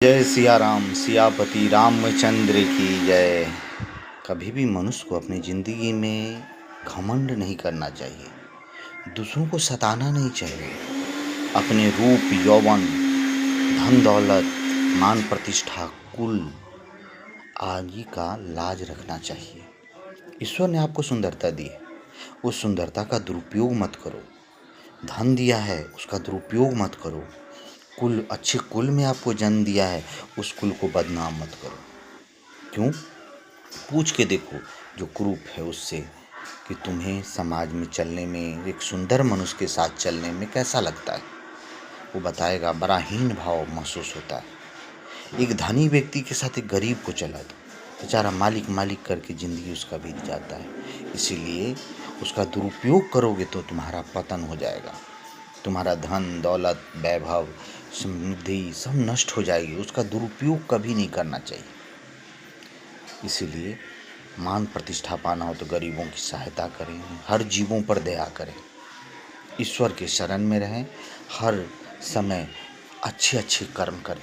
जय सिया राम, सियापति रामचंद्र की जय। कभी भी मनुष्य को अपनी ज़िंदगी में घमंड नहीं करना चाहिए, दूसरों को सताना नहीं चाहिए। अपने रूप, यौवन, धन दौलत, मान प्रतिष्ठा, कुल आदि का लाज रखना चाहिए। ईश्वर ने आपको सुंदरता दी है, उस सुंदरता का दुरुपयोग मत करो। धन दिया है, उसका दुरुपयोग मत करो। अच्छे कुल में आपको जन्म दिया है, उस कुल को बदनाम मत करो। क्यों? पूछ के देखो जो कुरूप है उससे कि तुम्हें समाज में चलने में, एक सुंदर मनुष्य के साथ चलने में कैसा लगता है। वो बताएगा, बड़ा हीन भाव महसूस होता है। एक धनी व्यक्ति के साथ एक गरीब को चला दो, बेचारा मालिक मालिक करके ज़िंदगी उसका बीत जाता है। इसीलिए उसका दुरुपयोग करोगे तो तुम्हारा पतन हो जाएगा। तुम्हारा धन दौलत, वैभव, समृद्धि सब नष्ट हो जाएगी। उसका दुरुपयोग कभी नहीं करना चाहिए। इसीलिए मान प्रतिष्ठा पाना हो तो गरीबों की सहायता करें, हर जीवों पर दया करें, ईश्वर के शरण में रहें, हर समय अच्छे अच्छे कर्म करें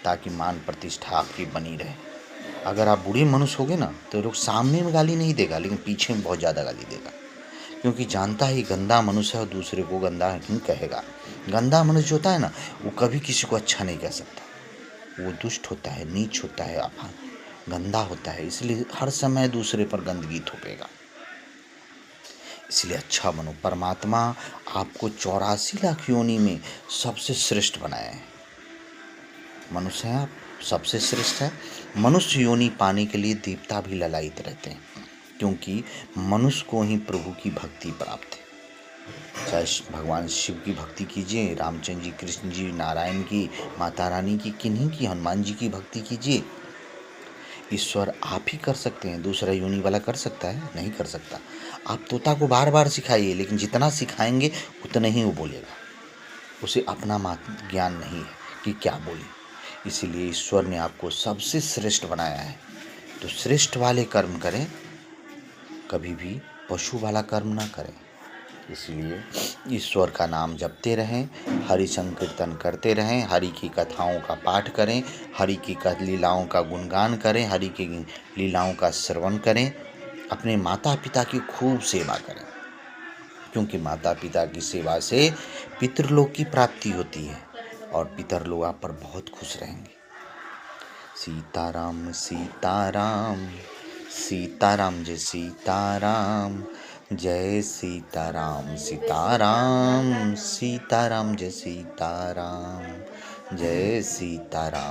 ताकि मान प्रतिष्ठा आपकी बनी रहे। अगर आप बुरे मनुष्य होगे ना तो लोग सामने में गाली नहीं देगा, लेकिन पीछे में बहुत ज़्यादा गाली देगा, क्योंकि जानता है गंदा मनुष्य है और दूसरे को गंदा नहीं कहेगा। गंदा मनुष्य जो होता है ना, वो कभी किसी को अच्छा नहीं कह सकता। वो दुष्ट होता है, नीच होता है, गंदा होता है, इसलिए हर समय दूसरे पर गंदगी थोपेगा। इसलिए अच्छा बनो। परमात्मा आपको 84 लाख योनि में सबसे श्रेष्ठ बनाया है। मनुष्य है, आप सबसे श्रेष्ठ है। मनुष्य योनि पाने के लिए देवता भी ललायित रहते हैं, क्योंकि मनुष्य को ही प्रभु की भक्ति प्राप्त है। चाहे भगवान शिव की भक्ति कीजिए, रामचंद्र जी, कृष्ण जी, नारायण की, माता रानी की, किन्हीं की, हनुमान जी की भक्ति कीजिए। ईश्वर आप ही कर सकते हैं, दूसरा योनि वाला कर सकता है? नहीं कर सकता। आप तोता को बार बार सिखाइए, लेकिन जितना सिखाएंगे उतना ही वो बोलेगा। उसे अपना ज्ञान नहीं है कि क्या बोले। इसीलिए ईश्वर ने आपको सबसे श्रेष्ठ बनाया है, तो श्रेष्ठ वाले कर्म करें, कभी भी पशु वाला कर्म ना करें। इसलिए ईश्वर का नाम जपते रहें, हरि संकीर्तन करते रहें, हरि की कथाओं का पाठ करें, हरि की लीलाओं का गुणगान करें, हरि की लीलाओं का श्रवण करें। अपने माता पिता की खूब सेवा करें, क्योंकि माता पिता की सेवा से पितृलोक की प्राप्ति होती है और पितरलोक आप पर बहुत खुश रहेंगे। सीताराम सीताराम, सीताराम जय सीताराम, जय सीताराम सीताराम, सीताराम जय सीताराम, जय सीताराम।